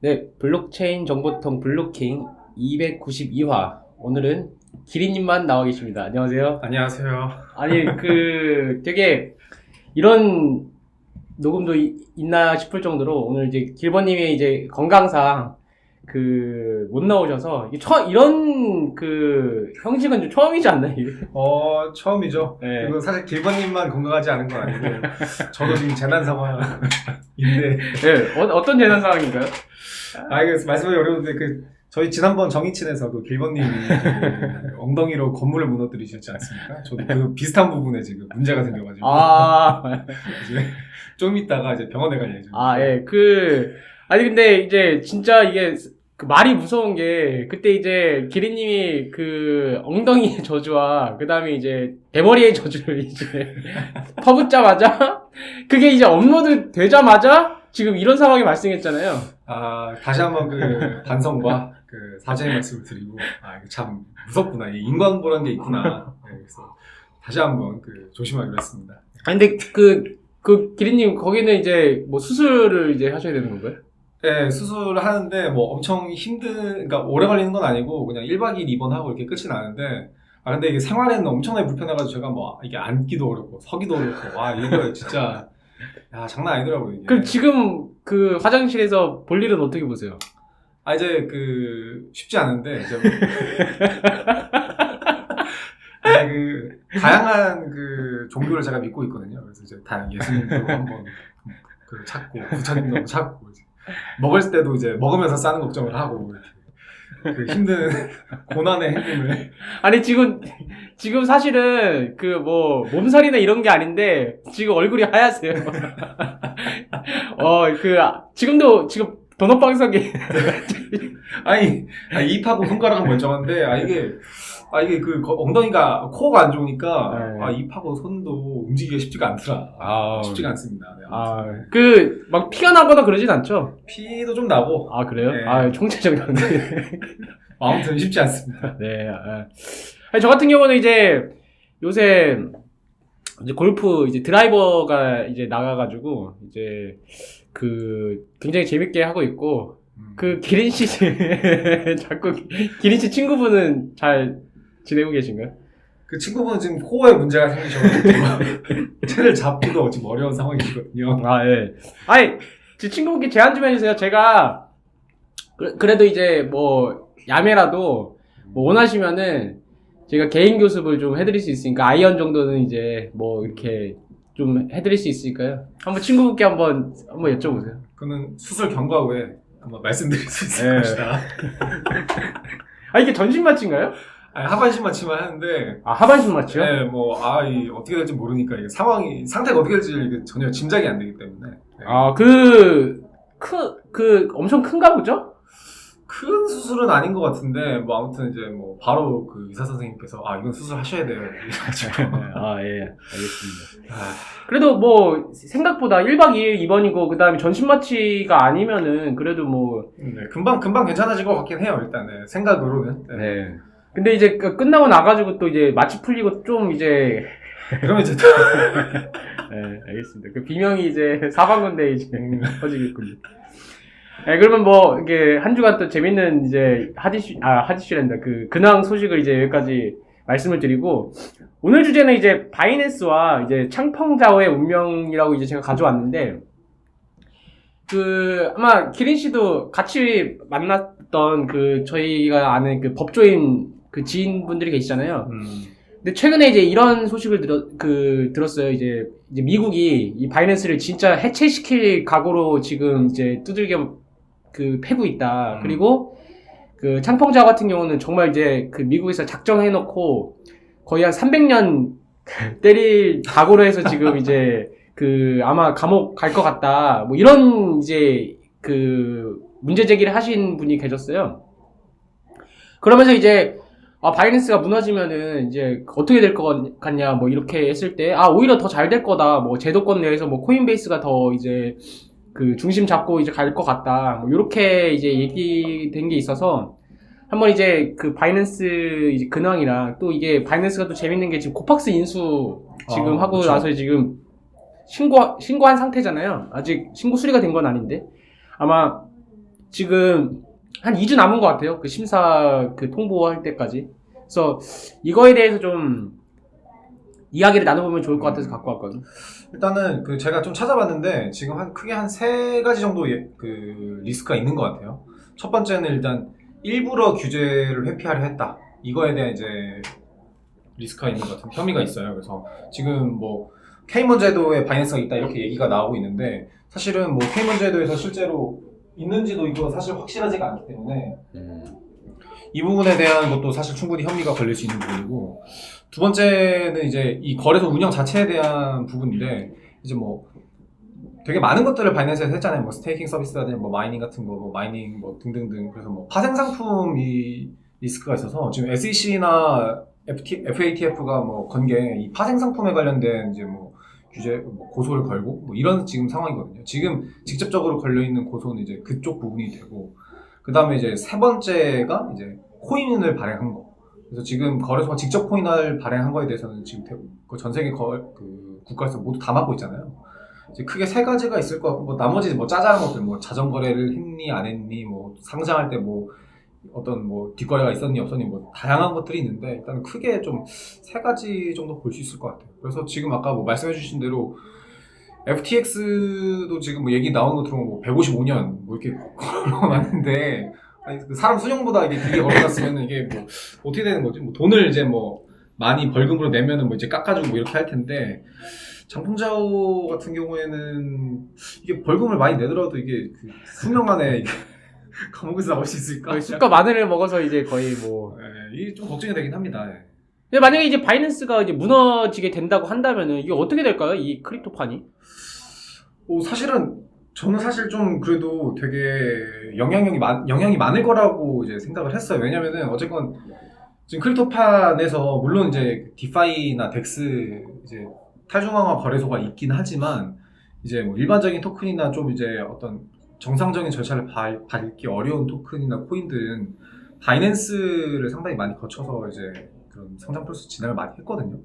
네, 블록체인 정보통 블루킹 292화. 오늘은 기린님만 나와 계십니다. 안녕하세요. 안녕하세요. 아니, 되게, 이런 녹음도 있나 싶을 정도로 오늘 이제 길버님이 이제 건강상 못 나오셔서, 이런 형식은 좀 처음이지 않나요? 이게? 처음이죠. 네. 그리고 사실 길버님만 건강하지 않은 건 아니고, 저도 지금 재난 상황인데, 네, 어떤 재난 상황인가요? 이거 말씀하기 어려운데, 저희 지난번 정의친에서 길버님이 엉덩이로 건물을 무너뜨리셨지 않습니까? 저도 비슷한 부분에 지금 문제가 생겨가지고, 이제 좀 있다가 이제 병원에 갈 예정입니다. 예. 아니, 근데 이제 진짜 이게 말이 무서운 게, 그때 이제 기린님이 엉덩이의 저주와, 그 다음에 이제 대머리의 저주를 이제 퍼붓자마자, 그게 이제 업로드 되자마자 지금 이런 상황이 발생했잖아요. 다시 한번 반성과 사죄의 말씀을 드리고, 이거 참 무섭구나. 이 인간보란 게 있구나. 네, 그래서 다시 한번 조심하기로 했습니다. 아니, 근데 기린님, 거기는 이제 뭐 수술을 이제 하셔야 되는 건가요? 네, 수술을 하는데 뭐 엄청 그러니까 오래 걸리는 건 아니고 그냥 1박 2일 입원하고 이렇게 끝이 나는데, 근데 이게 생활에는 엄청나게 불편해가지고 제가 뭐 이게 앉기도 어렵고 서기도 어렵고, 이거 진짜, 장난 아니더라고요, 이게. 그럼 지금 화장실에서 볼 일은 어떻게 보세요? 이제 쉽지 않은데, 이제 다양한 종교를 제가 믿고 있거든요. 그래서 이제 다양한 예수님도 한번 찾고, 부처님도 찾고, 이제 먹을 때도 이제 먹으면서 싸는 걱정을 하고, 이렇게 힘든 고난의 행군을. 아니, 지금 사실은 몸살이나 이런 게 아닌데, 지금 얼굴이 하얗세요. 지금 돈업방석이. 입하고 손가락은 멀쩡한데, 이게 엉덩이가, 코어가 안 좋으니까, 네. 입하고 손도 움직이기가 쉽지가 않더라. 쉽지가 않습니다. 네, 막 피가 나거나 그러진 않죠? 피도 좀 나고. 그래요? 네. 총체적으로. 아무튼 쉽지 않습니다. 네. 아니, 저 같은 경우는 이제, 요새, 이제 골프, 이제 드라이버가 이제 나가가지고, 이제, 굉장히 재밌게 하고 있고, 기린씨, 자꾸, 기린씨 친구분은 잘 지내고 계신가요? 그 친구분은 지금 코어에 문제가 생기셔가지고, 채를 잡기도 지금 어려운 상황이거든요. 예. 아니, 제 친구분께 제안 좀 해주세요. 제가, 그래도 이제 야매라도, 원하시면은, 제가 개인 교습을 좀 해드릴 수 있으니까, 아이언 정도는 이제, 이렇게, 좀 해드릴 수 있으니까요. 한번 친구분께 한번 여쭤보세요. 그는 수술 경과 후에 한번 말씀드릴 수 있을 것이다. 이게 전신 마취인가요? 하반신 마취만 하는데. 하반신 마취요? 네, 이 어떻게 될지 모르니까, 이게 상태가 어떻게 될지 이게 전혀 짐작이 안 되기 때문에. 네. 엄청 큰가 보죠? 큰 수술은 아닌 것 같은데, 아무튼 이제 바로 의사 선생님께서, 이건 수술하셔야 돼요. 예, 알겠습니다. 그래도 생각보다 1박 2일 입원이고, 그 다음에 전신 마취가 아니면은, 그래도 네, 금방 괜찮아질 것 같긴 해요, 일단은. 생각으로는. 네. 근데 이제 끝나고 나가지고 또 이제 마취 풀리고 좀 이제. 그러면 이제 네, 알겠습니다. 비명이 이제 사방군데 이제 퍼지겠군요. 네, 그러면 이게 한 주간 또 재밌는 이제 하디슈랜다. 근황 소식을 이제 여기까지 말씀을 드리고, 오늘 주제는 이제 바이낸스와 이제 창펑자오의 운명이라고 이제 제가 가져왔는데, 아마 기린 씨도 같이 만났던 저희가 아는 법조인 지인분들이 계시잖아요. 근데 최근에 이제 이런 소식을 들었어요. 이제 미국이 이 바이낸스를 진짜 해체시킬 각오로 지금 이제 두들겨 패고 있다. 그리고 창펑자오 같은 경우는 정말 이제 미국에서 작정해놓고 거의 한 300년 때릴 각오로 해서 지금 이제 아마 감옥 갈 것 같다. 이런 이제 문제 제기를 하신 분이 계셨어요. 그러면서 이제 바이낸스가 무너지면은 이제 어떻게 될 것 같냐 이렇게 했을 때 오히려 더 잘 될 거다. 제도권 내에서 코인베이스가 더 이제 중심 잡고 이제 갈 것 같다. 요렇게 이제 얘기된 게 있어서 한번 이제 바이낸스 이제 근황이랑 또 이게 바이낸스가 또 재밌는 게 지금 코팍스 인수 지금 하고 그쵸. 나서 지금 신고한 상태잖아요. 아직 신고 수리가 된 건 아닌데 아마 지금 한 2주 남은 것 같아요. 그 심사 그 통보할 때까지. 그래서 이거에 대해서 좀 이야기를 나눠보면 좋을 것 같아서 갖고 왔거든요. 일단은 그 제가 좀 찾아봤는데 지금 크게 한 3가지 정도의 그 리스크가 있는 것 같아요. 첫 번째는 일단 일부러 규제를 회피하려 했다. 이거에 대한 이제 리스크가 있는 것 같은 혐의가 있어요. 그래서 지금 뭐 케이먼 제도에 바이낸스가 있다 이렇게 얘기가 나오고 있는데 사실은 뭐 케이먼 제도에서 실제로 있는지도 이거 사실 확실하지가 않기 때문에 이 부분에 대한 것도 사실 충분히 혐의가 걸릴 수 있는 부분이고, 두 번째는 이제 이 거래소 운영 자체에 대한 부분인데 이제 뭐 되게 많은 것들을 바이낸스에서 했잖아요. 뭐 스테이킹 서비스라든지 뭐 마이닝 같은 거, 뭐 마이닝 뭐 등등등. 그래서 뭐 파생 상품이 리스크가 있어서 지금 SEC나 FATF가 뭐 건 게 이 파생 상품에 관련된 이제 뭐 규제, 뭐 고소를 걸고 뭐 이런 지금 상황이거든요. 지금 직접적으로 걸려 있는 고소는 이제 그쪽 부분이 되고, 그 다음에 이제 세 번째가 이제 코인을 발행한 거. 그래서 지금 거래소가 직접 코인을 발행한 거에 대해서는 지금 전 세계 그 국가에서 모두 다 막고 있잖아요. 이제 크게 3가지가 있을 것 같고, 뭐 나머지 뭐 짜잘한 것들, 뭐 자전거래를 했니 안 했니, 뭐 상장할 때 뭐 어떤 뭐 뒷거래가 있었니 없었니, 뭐 다양한 것들이 있는데 일단 크게 좀 3가지 정도 볼 수 있을 것 같아요. 그래서 지금 아까 뭐 말씀해주신 대로 FTX도 지금 뭐 얘기 나오는 거 들어보면 뭐 155년 뭐 이렇게 걸어놨는데, 아니 그 사람 수령보다 이게 길게 걸어놨으면 이게 뭐 어떻게 되는 거지? 뭐 돈을 이제 뭐 많이 벌금으로 내면은 뭐 이제 깎아주고 뭐 이렇게 할 텐데, 장풍자오 같은 경우에는 이게 벌금을 많이 내더라도 이게 그 수명 안에 이게 감옥에서 나올 수 있을까? 술과 마늘을 먹어서 이제 거의 뭐. 이게 좀 걱정이 되긴 합니다. 근데 만약에 이제 바이낸스가 이제 무너지게 된다고 한다면은 이게 어떻게 될까요? 이 크립토판이? 사실은 저는 사실 좀 그래도 되게 영향이 많을 거라고 이제 생각을 했어요. 왜냐면은 어쨌건 지금 크립토판에서 물론 이제 디파이나 덱스 이제 탈중앙화 거래소가 있긴 하지만 이제 뭐 일반적인 토큰이나 좀 이제 어떤 정상적인 절차를 밟기 어려운 토큰이나 코인들은 바이낸스를 상당히 많이 거쳐서 이제 그런 성장 프로세스 진행을 많이 했거든요.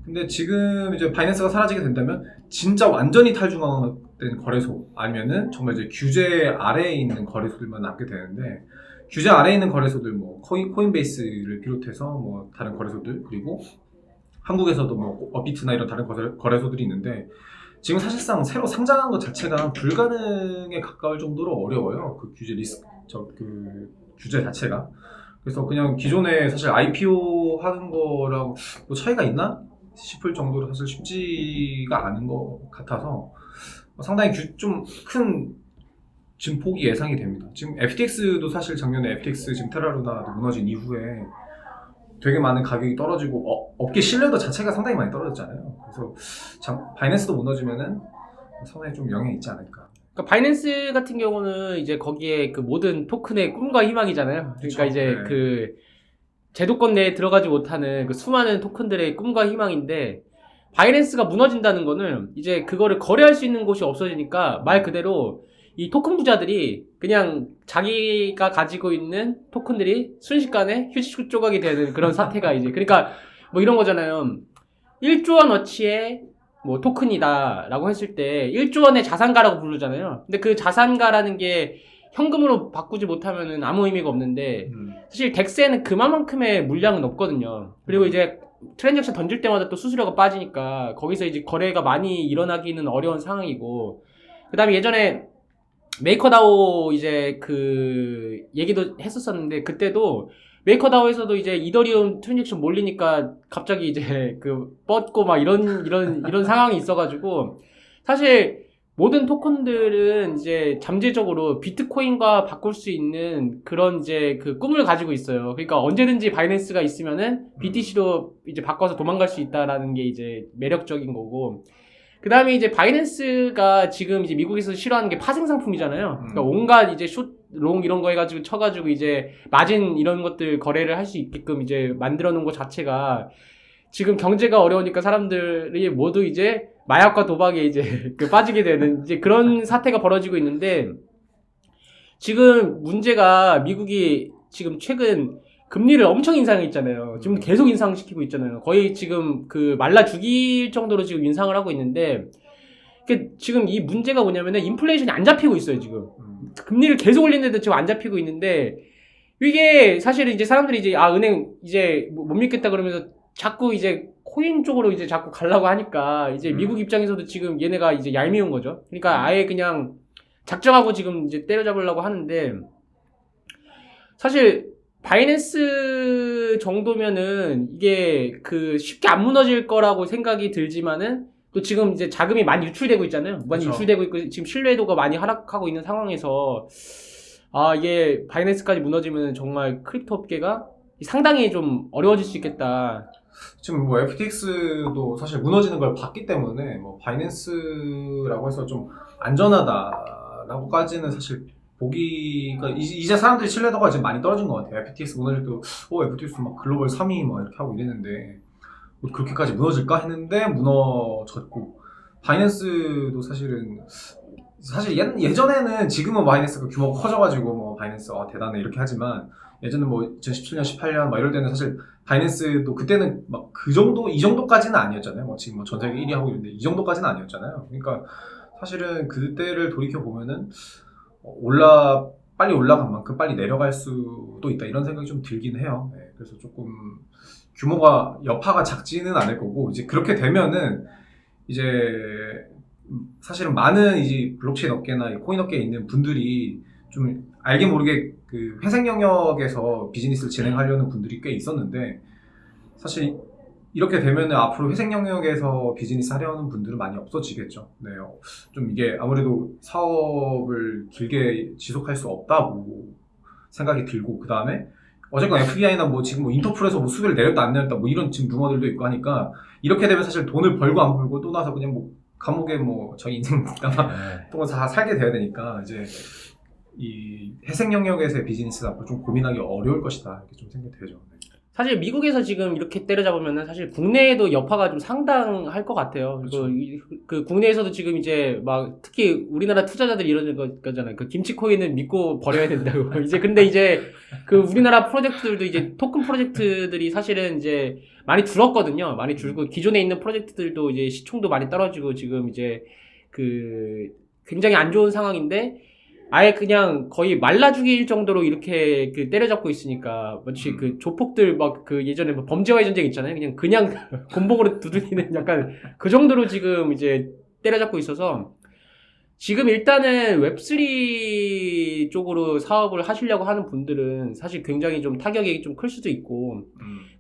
근데 지금 이제 바이낸스가 사라지게 된다면 진짜 완전히 탈중앙화된 거래소 아니면은 정말 이제 규제 아래에 있는 거래소들만 남게 되는데, 규제 아래에 있는 거래소들 뭐 코인베이스를 비롯해서 뭐 다른 거래소들, 그리고 한국에서도 뭐 업비트나 이런 다른 거래소들이 있는데 지금 사실상 새로 상장한 것 자체가 불가능에 가까울 정도로 어려워요. 그 그 규제 자체가. 그래서 그냥 기존에 사실 IPO 하는 거랑 뭐 차이가 있나 싶을 정도로 사실 쉽지가 않은 것 같아서 상당히 좀 큰 증폭이 예상이 됩니다. 지금 FTX도 사실 작년에 FTX 지금 테라루나 무너진 이후에 되게 많은 가격이 떨어지고 업계 신뢰도 자체가 상당히 많이 떨어졌잖아요. 그래서 바이낸스도 무너지면은 상당히 좀 영향이 있지 않을까. 그러니까 바이낸스 같은 경우는 이제 거기에 그 모든 토큰의 꿈과 희망이잖아요. 그러니까 그쵸, 이제 네. 그 제도권 내에 들어가지 못하는 그 수많은 토큰들의 꿈과 희망인데, 바이낸스가 무너진다는 거는 이제 그거를 거래할 수 있는 곳이 없어지니까 말 그대로 이 토큰 부자들이 그냥 자기가 가지고 있는 토큰들이 순식간에 휴지 조각이 되는 그런 사태가 이제, 그러니까 뭐 이런 거잖아요. 1조 원어치의 뭐 토큰이다라고 했을 때 1조 원의 자산가라고 부르잖아요. 근데 그 자산가라는 게 현금으로 바꾸지 못하면은 아무 의미가 없는데, 사실 덱스에는 그만큼의 물량은 없거든요. 그리고 이제 트랜잭션 던질 때마다 또 수수료가 빠지니까 거기서 이제 거래가 많이 일어나기는 어려운 상황이고, 그 다음에 예전에 메이커다오 이제 그 얘기도 했었었는데, 그때도 메이커다오에서도 이제 이더리움 트랜잭션 몰리니까 갑자기 이제 그 뻗고 막 이런 상황이 있어가지고, 사실 모든 토큰들은 이제 잠재적으로 비트코인과 바꿀 수 있는 그런 이제 그 꿈을 가지고 있어요. 그러니까 언제든지 바이낸스가 있으면은 BTC로 이제 바꿔서 도망갈 수 있다라는 게 이제 매력적인 거고, 그 다음에 이제 바이낸스가 지금 이제 미국에서 싫어하는 게 파생 상품이잖아요. 그러니까 온갖 이제 숏, 롱 이런 거 해가지고 쳐가지고 이제 마진 이런 것들 거래를 할 수 있게끔 이제 만들어 놓은 것 자체가 지금 경제가 어려우니까 사람들이 모두 이제 마약과 도박에 이제 그 빠지게 되는 이제 그런 사태가 벌어지고 있는데, 지금 문제가 미국이 지금 최근 금리를 엄청 인상했잖아요. 지금 계속 인상시키고 있잖아요. 거의 지금 그 말라 죽일 정도로 지금 인상을 하고 있는데, 지금 이 문제가 뭐냐면은 인플레이션이 안 잡히고 있어요, 지금. 금리를 계속 올리는데도 지금 안 잡히고 있는데, 이게 사실 이제 사람들이 이제, 은행 이제 못 믿겠다 그러면서 자꾸 이제 코인 쪽으로 이제 자꾸 가려고 하니까, 이제 미국 입장에서도 지금 얘네가 이제 얄미운 거죠. 그러니까 아예 그냥 작정하고 지금 이제 때려잡으려고 하는데, 사실 바이낸스 정도면은 이게 쉽게 안 무너질 거라고 생각이 들지만은, 또 지금 이제 자금이 많이 유출되고 있잖아요. 많이 그쵸. 유출되고 있고 지금 신뢰도가 많이 하락하고 있는 상황에서 이게 바이낸스까지 무너지면 정말 크립토 업계가 상당히 좀 어려워질 수 있겠다. 지금 뭐 FTX도 사실 무너지는 걸 봤기 때문에 뭐 바이낸스라고 해서 좀 안전하다라고까지는 사실 보기가 이제 사람들이 신뢰도가 지금 많이 떨어진 것 같아요. FTX 무너질 때도 FTX 막 글로벌 3위 막 이렇게 하고 이랬는데 뭐 그렇게까지 무너질까 했는데 무너졌고, 바이낸스도 사실 예전에는, 지금은 바이낸스가 규모가 커져가지고 뭐 바이낸스 대단해 이렇게 하지만, 예전에 뭐 2017년 18년 막 이럴 때는 사실 바이낸스도 그때는 막 그 정도 이 정도까지는 아니었잖아요. 뭐 지금 뭐 전 세계 1위 하고 있는데 이 정도까지는 아니었잖아요. 그러니까 사실은 그때를 돌이켜 보면은 빨리 올라간 만큼 빨리 내려갈 수도 있다, 이런 생각이 좀 들긴 해요. 네, 그래서 조금 여파가 작지는 않을 거고, 이제 그렇게 되면은 이제 사실은 많은 이제 블록체인 업계나 코인 업계에 있는 분들이 좀 알게 모르게 그 회색 영역에서 비즈니스를 진행하려는 분들이 꽤 있었는데, 사실 이렇게 되면은 앞으로 회색 영역에서 비즈니스 하려는 분들은 많이 없어지겠죠. 네, 좀 이게 아무래도 사업을 길게 지속할 수 없다고 생각이 들고, 그 다음에 어쨌건 FBI나 뭐 지금 뭐 인터폴에서 뭐 수배를 내렸다 안 내렸다 뭐 이런 지금 루머들도 있고 하니까, 이렇게 되면 사실 돈을 벌고 안 벌고 또 나서 그냥 뭐 감옥에 뭐 자기 인생 동안 다 살게 돼야 되니까, 이제 이 회색 영역에서의 비즈니스 앞으로 좀 고민하기 어려울 것이다, 이렇게 좀 생각이 되죠. 네. 사실 미국에서 지금 이렇게 때려잡으면은 사실 국내에도 여파가 좀 상당할 것 같아요. 그렇죠. 그 국내에서도 지금 이제 막 특히 우리나라 투자자들이 이러는 거잖아요. 그 김치 코인은 믿고 버려야 된다고. 근데 이제 그 우리나라 프로젝트들도 이제 토큰 프로젝트들이 사실은 이제 많이 줄었거든요. 많이 줄고 기존에 있는 프로젝트들도 이제 시총도 많이 떨어지고 지금 이제 굉장히 안 좋은 상황인데, 아예 그냥 거의 말라 죽일 정도로 이렇게 때려잡고 있으니까, 마치 조폭들 예전에 뭐 범죄와의 전쟁 있잖아요. 그냥 곤봉으로 두들기는 약간 그 정도로 지금 이제 때려잡고 있어서, 지금 일단은 웹3 쪽으로 사업을 하시려고 하는 분들은 사실 굉장히 좀 타격이 좀 클 수도 있고,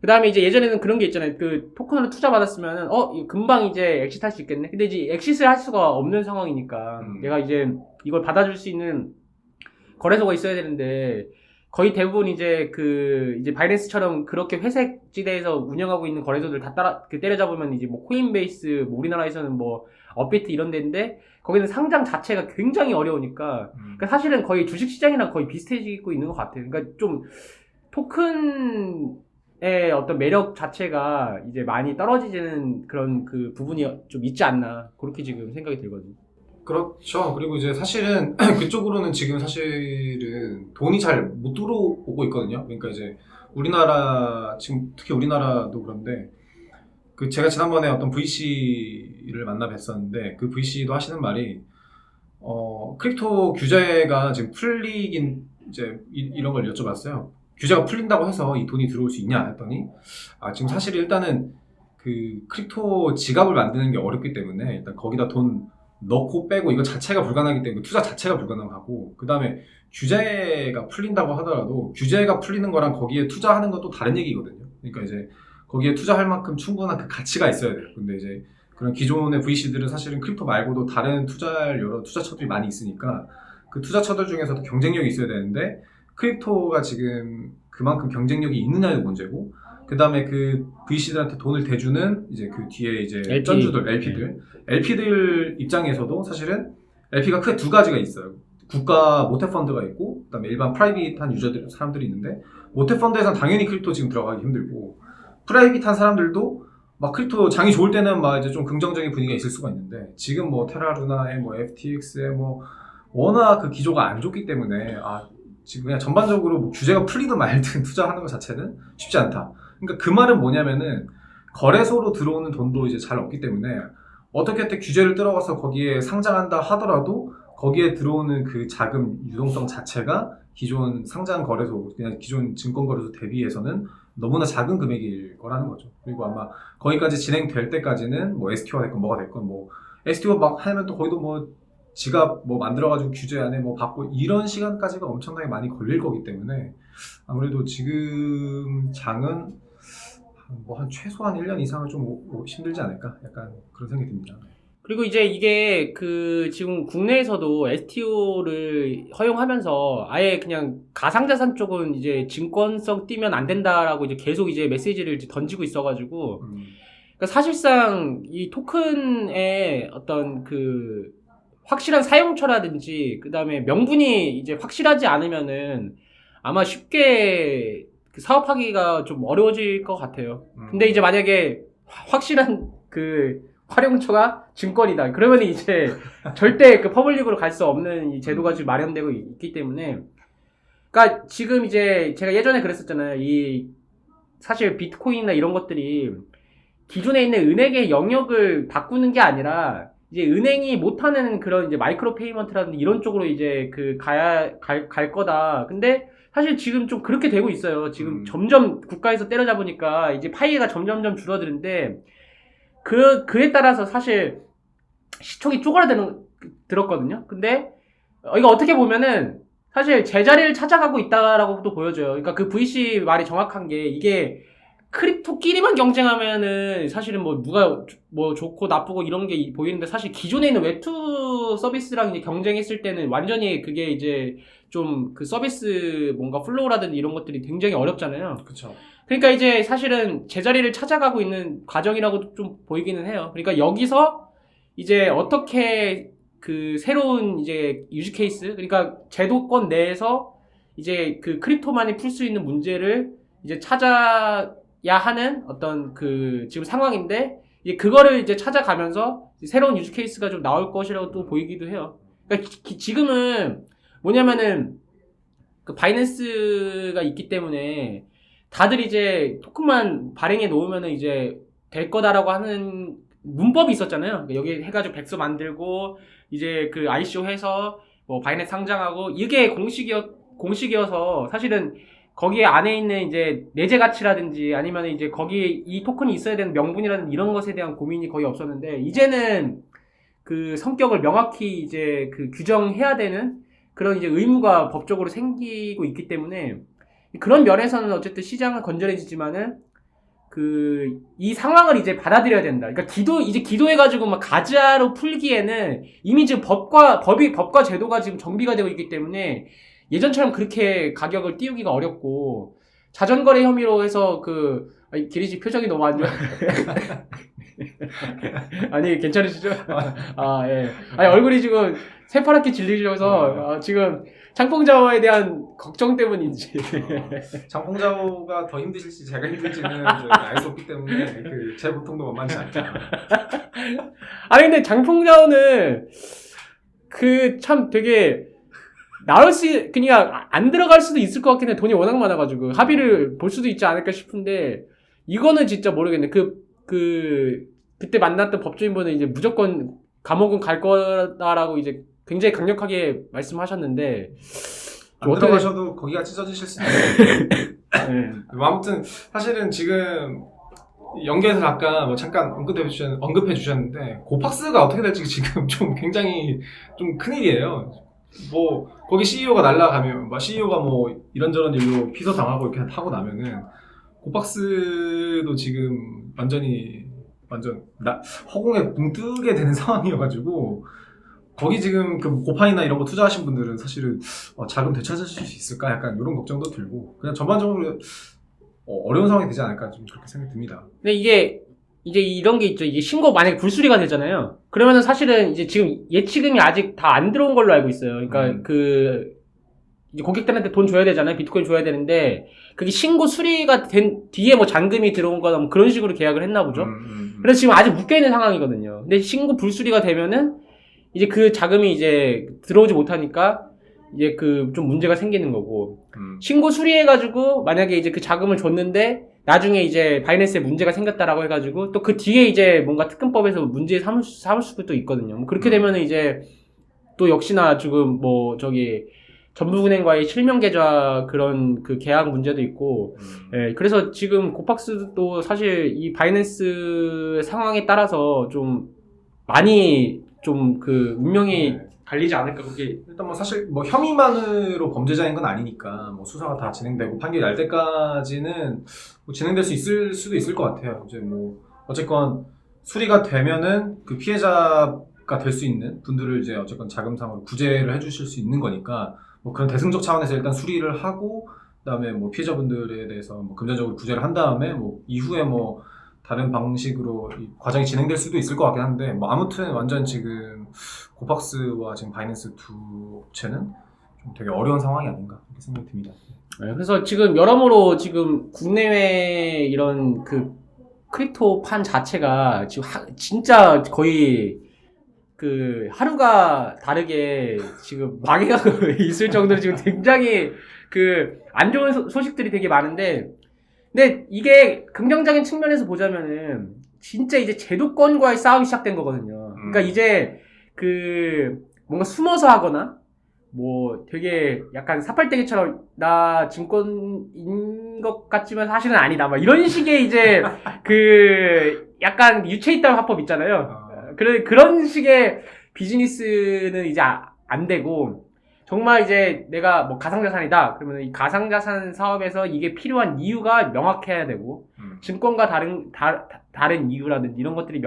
그 다음에 이제 예전에는 그런 게 있잖아요. 토큰으로 투자 받았으면은, 금방 이제 엑시트 할 수 있겠네? 근데 이제 엑시트를 할 수가 없는 상황이니까, 내가 이제 이걸 받아줄 수 있는 거래소가 있어야 되는데, 거의 대부분 이제 이제 바이낸스처럼 그렇게 회색 지대에서 운영하고 있는 거래소들 다 때려잡으면 이제 뭐 코인베이스, 뭐 우리나라에서는 뭐 업비트 이런 데인데, 거기는 상장 자체가 굉장히 어려우니까, 그러니까 사실은 거의 주식시장이랑 거의 비슷해지고 있는 것 같아요. 그러니까 좀 토큰의 어떤 매력 자체가 이제 많이 떨어지는 그런 부분이 좀 있지 않나, 그렇게 지금 생각이 들거든요. 그렇죠. 그리고 이제 사실은 그쪽으로는 지금 사실은 돈이 잘 못 들어오고 있거든요. 그러니까 이제 지금 특히 우리나라도 그런데, 제가 지난번에 어떤 VC를 만나 뵀었는데, 그 VC도 하시는 말이, 크립토 규제가 지금 풀리긴, 이제 이런 걸 여쭤봤어요. 규제가 풀린다고 해서 이 돈이 들어올 수 있냐 했더니, 지금 사실 일단은 크립토 지갑을 만드는 게 어렵기 때문에 일단 거기다 돈 넣고 빼고 이거 자체가 불가능하기 때문에 투자 자체가 불가능하고, 그 다음에 규제가 풀린다고 하더라도 규제가 풀리는 거랑 거기에 투자하는 건 또 다른 얘기거든요. 그러니까 이제 거기에 투자할 만큼 충분한 그 가치가 있어야 돼요. 근데 이제 그런 기존의 VC들은 사실은 크립토 말고도 다른 여러 투자처들이 많이 있으니까 그 투자처들 중에서도 경쟁력이 있어야 되는데, 크립토가 지금 그만큼 경쟁력이 있느냐의 문제고, 그 다음에 그 VC들한테 돈을 대주는 이제 그 뒤에 이제 LP들 입장에서도 사실은 LP가 크게 두 가지가 있어요. 국가 모태펀드가 있고, 그 다음에 일반 프라이빗한 사람들이 있는데, 모태펀드에서는 당연히 크립토 지금 들어가기 힘들고, 프라이빗한 사람들도 막 크립토 장이 좋을 때는 막 이제 좀 긍정적인 분위기가 있을 수가 있는데, 지금 뭐 테라루나에 뭐 FTX에 뭐 워낙 그 기조가 안 좋기 때문에 지금 그냥 전반적으로 뭐 규제가 풀리든 말든 투자하는 것 자체는 쉽지 않다. 그러니까 그 말은 뭐냐면은, 거래소로 들어오는 돈도 이제 잘 없기 때문에 어떻게 규제를 들어가서 거기에 상장한다 하더라도 거기에 들어오는 그 자금 유동성 자체가 기존 상장 거래소, 그냥 기존 증권 거래소 대비해서는 너무나 작은 금액일 거라는 거죠. 그리고 아마 거기까지 진행될 때까지는 뭐 STO가 됐건 뭐가 됐건 뭐 STO 막 하면 또 거기도 뭐 지가 뭐 만들어가지고 규제 안에 뭐 받고 이런 시간까지가 엄청나게 많이 걸릴 거기 때문에 아무래도 지금 장은 뭐 한 최소한 1년 이상은 좀 힘들지 않을까? 약간 그런 생각이 듭니다. 그리고 이제 이게 그 지금 국내에서도 STO를 허용하면서 아예 그냥 가상자산 쪽은 이제 증권성 띄면 안 된다라고 이제 계속 이제 메시지를 이제 던지고 있어가지고 그러니까 사실상 이 토큰의 어떤 그 확실한 사용처라든지 그 다음에 명분이 이제 확실하지 않으면은 아마 쉽게 그 사업하기가 좀 어려워질 것 같아요. 근데 이제 만약에 확실한 그 활용처가 증권이다. 그러면 이제 절대 그 퍼블릭으로 갈 수 없는 이 제도가 지금 마련되고 있기 때문에. 그러니까 지금 이제 제가 예전에 그랬었잖아요. 이 사실 비트코인이나 이런 것들이 기존에 있는 은행의 영역을 바꾸는 게 아니라 이제 은행이 못하는 그런 이제 마이크로 페이먼트라든지 이런 쪽으로 이제 그 갈 거다. 근데 사실 지금 좀 그렇게 되고 있어요. 지금 점점 국가에서 때려잡으니까 이제 파이가 점점점 줄어드는데 그에 따라서 사실 시총이 들었거든요. 근데 이거 어떻게 보면은 사실 제자리를 찾아가고 있다라고도 보여져요. 그러니까 그 VC 말이 정확한 게 이게 크립토끼리만 경쟁하면은 사실은 뭐 누가 뭐 좋고 나쁘고 이런 게 보이는데 사실 기존에 있는 웹2 서비스랑 이제 경쟁했을 때는 완전히 그게 이제 좀 그 서비스 뭔가 플로우라든지 이런 것들이 굉장히 어렵잖아요. 그렇죠. 그러니까 이제 사실은 제자리를 찾아가고 있는 과정이라고 좀 보이기는 해요. 그러니까 여기서 이제 어떻게 그 새로운 이제 유즈 케이스, 그러니까 제도권 내에서 이제 그 크립토만이 풀 수 있는 문제를 이제 찾아야 하는 어떤 그 지금 상황인데 이제 그거를 이제 찾아가면서 새로운 유즈 케이스가 좀 나올 것이라고 또 보이기도 해요. 그러니까 지금은 뭐냐면은 그 바이낸스가 있기 때문에 다들 이제 토큰만 발행해 놓으면은 이제 될 거다라고 하는 문법이 있었잖아요. 그러니까 여기 해가지고 백서 만들고 이제 그 ICO 해서 뭐 바이낸스 상장하고 이게 공식이어서 사실은 거기에 안에 있는 이제 내재 가치라든지 아니면 이제 거기에 이 토큰이 있어야 되는 명분이라든지 이런 것에 대한 고민이 거의 없었는데 이제는 그 성격을 명확히 이제 그 규정해야 되는 그런 이제 의무가 법적으로 생기고 있기 때문에 그런 면에서는 어쨌든 시장은 건전해지지만은 이 상황을 이제 받아들여야 된다. 그러니까 기도해가지고 막 가짜로 풀기에는 이미 지금 법과 제도가 지금 정비가 되고 있기 때문에 예전처럼 그렇게 가격을 띄우기가 어렵고 자전거래 혐의로 해서 기리씨 표정이 너무 안 좋아. 아니 괜찮으시죠? 예. 아니 얼굴이 지금 새파랗게 질리셔서 지금 장풍자오에 대한 걱정 때문인지. 장풍자오가 더 힘드실지 제가 힘들지는 알 수 없기 때문에 제 고통도 만만치 않죠. 아니 근데 장풍자오는 참 되게 그냥 안 들어갈 수도 있을 것 같긴 해. 돈이 워낙 많아가지고 합의를 볼 수도 있지 않을까 싶은데 이거는 진짜 모르겠네. 그때 만났던 법조인분은 이제 무조건 감옥은 갈 거다라고 이제 굉장히 강력하게 말씀하셨는데 안 들어가셔도 거기가 찢어지실 수도 있어요. 아무튼 사실은 지금 연계해서 아까 뭐 잠깐 언급해 주셨는데 고팍스가 어떻게 될지 지금 좀 굉장히 좀 큰일이에요. 뭐 거기 CEO가 날라가면 CEO가 뭐 이런저런 일로 피서 당하고 이렇게 하고 나면은 고팍스도 지금 완전 허공에 붕 뜨게 되는 상황이어가지고 거기 지금 그 고파이나 이런 거 투자하신 분들은 사실은 자금 되찾으실 수 있을까 약간 이런 걱정도 들고 그냥 전반적으로 어려운 상황이 되지 않을까 좀 그렇게 생각이 듭니다. 근데 이게 이제 이런 게 있죠. 이게 신고 만약에 불수리가 되잖아요. 그러면은 사실은 이제 지금 예치금이 아직 다 안 들어온 걸로 알고 있어요. 그러니까 이제 고객들한테 돈 줘야 되잖아요. 비트코인 줘야 되는데 그게 신고 수리가 된 뒤에 뭐 잔금이 들어온 거나 뭐 그런 식으로 계약을 했나 보죠. 그래서 지금 아직 묶여 있는 상황이거든요. 근데 신고 불수리가 되면은 이제 그 자금이 이제 들어오지 못하니까 이제 그 좀 문제가 생기는 거고 신고 수리해가지고 만약에 이제 그 자금을 줬는데 나중에 이제 바이낸스에 문제가 생겼다라고 해가지고 또 그 뒤에 이제 뭔가 특근법에서 문제 삼을 수도 있거든요. 뭐 그렇게 되면은 이제 또 역시나 지금 뭐 저기 전북은행과의 실명 계좌 그런 그 계약 문제도 있고, 예, 그래서 지금 고팍스도 사실 이 바이낸스 상황에 따라서 좀 많이 좀 그 운명이 네. 갈리지 않을까 그게. 일단 뭐 사실 뭐 혐의만으로 범죄자인 건 아니니까 뭐 수사가 다 진행되고 판결이 날 때까지는 뭐 진행될 수 있을 수도 있을 것 같아요. 이제 뭐 어쨌건 수리가 되면은 그 피해자가 될 수 있는 분들을 이제 어쨌건 자금상으로 구제를 해주실 수 있는 거니까 뭐 그런 대승적 차원에서 일단 수리를 하고 그다음에 뭐 피해자분들에 대해서 뭐 금전적으로 구제를 한 다음에 뭐 이후에 뭐 다른 방식으로 이 과정이 진행될 수도 있을 것 같긴 한데 뭐 아무튼 완전 지금 고팍스와 지금 바이낸스 두 업체는 좀 되게 어려운 상황이 아닌가 그렇게 생각이 듭니다. 네, 그래서 지금 여러모로 지금 국내외 이런 그 크립토판 자체가 지금 진짜 거의 그 하루가 다르게 지금 망해가고 있을 정도로 지금 굉장히 그 안 좋은 소식들이 되게 많은데, 근데 이게 긍정적인 측면에서 보자면은 진짜 이제 제도권과의 싸움이 시작된 거거든요. 그러니까 이제 그 뭔가 숨어서 하거나 뭐 되게 약간 사팔대기처럼 나 증권인 것 같지만 사실은 아니다 막 이런 식의 이제 그 약간 유체이탈 화법 있잖아요. 그런 식의 비즈니스는 이제 안 되고 정말 이제 내가 뭐 가상자산이다 그러면 이 가상자산 사업에서 이게 필요한 이유가 명확해야 되고 증권과 다른 이유라든지 이런 것들이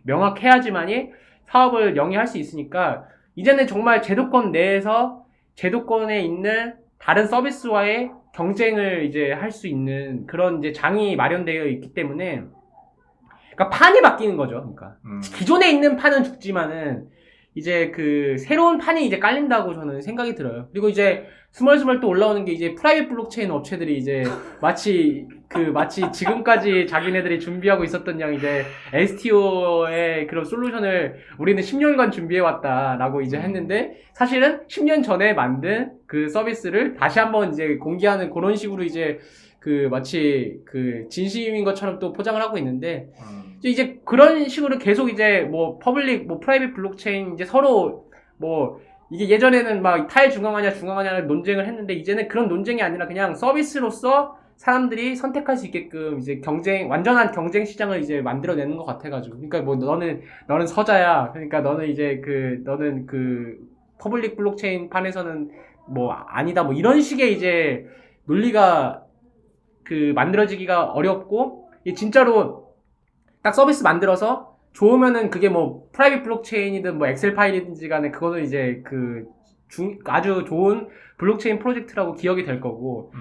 명확해야지만이 사업을 영위할 수 있으니까 이제는 정말 제도권 내에서 제도권에 있는 다른 서비스와의 경쟁을 이제 할 수 있는 그런 이제 장이 마련되어 있기 때문에 그러니까 판이 바뀌는 거죠. 그러니까 기존에 있는 판은 죽지만은 이제 그 새로운 판이 이제 깔린다고 저는 생각이 들어요. 그리고 이제 스멀스멀 또 올라오는 게 이제 프라이빗 블록체인 업체들이 이제 마치 지금까지 자기네들이 준비하고 있었던 양 이제 STO의 그런 솔루션을 우리는 10년간 준비해왔다라고 이제 했는데 사실은 10년 전에 만든 그 서비스를 다시 한번 이제 공개하는 그런 식으로 이제 그 마치 그 진심인 것처럼 또 포장을 하고 있는데 이제 그런 식으로 계속 이제 뭐 퍼블릭 뭐 프라이빗 블록체인 이제 서로 뭐 이게 예전에는 막 탈중앙화냐 논쟁을 했는데 이제는 그런 논쟁이 아니라 그냥 서비스로서 사람들이 선택할 수 있게끔 이제 완전한 경쟁 시장을 이제 만들어내는 것 같아가지고 그러니까 뭐 너는 서자야 그러니까 너는 그 퍼블릭 블록체인 판에서는 뭐 아니다 뭐 이런 식의 이제 논리가 그 만들어지기가 어렵고 진짜로 딱 서비스 만들어서 좋으면은 그게 뭐 프라이빗 블록체인이든 뭐 엑셀 파일이든지 간에 그거는 이제 그 아주 좋은 블록체인 프로젝트라고 기억이 될 거고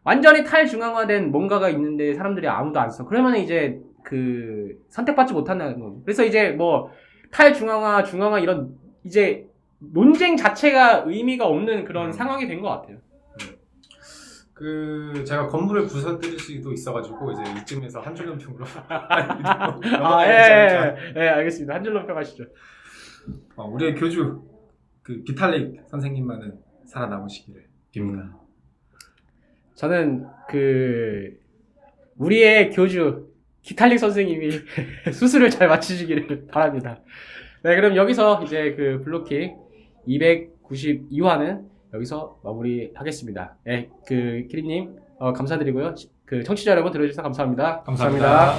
완전히 탈중앙화된 뭔가가 있는데 사람들이 아무도 안 써. 그러면은 이제 그 선택받지 못한다는 거고. 그래서 이제 뭐 탈중앙화, 중앙화 이런 이제 논쟁 자체가 의미가 없는 그런 상황이 된 것 같아요. 그 제가 건물을 부서뜨릴 수도 있어가지고 이제 이쯤에서 한 줄 논평으로 예, 알겠습니다. 한 줄 논평하시죠. 우리의 교주 그 비탈릭 선생님만은 살아남으시기를 빕니다. 저는 그 우리의 교주 비탈릭 선생님이 수술을 잘 마치시기를 바랍니다. 네, 그럼 여기서 이제 그 블록킹 292화는 여기서 마무리하겠습니다. 네, 그 키리님 감사드리고요. 그 청취자 여러분 들어주셔서 감사합니다. 감사합니다.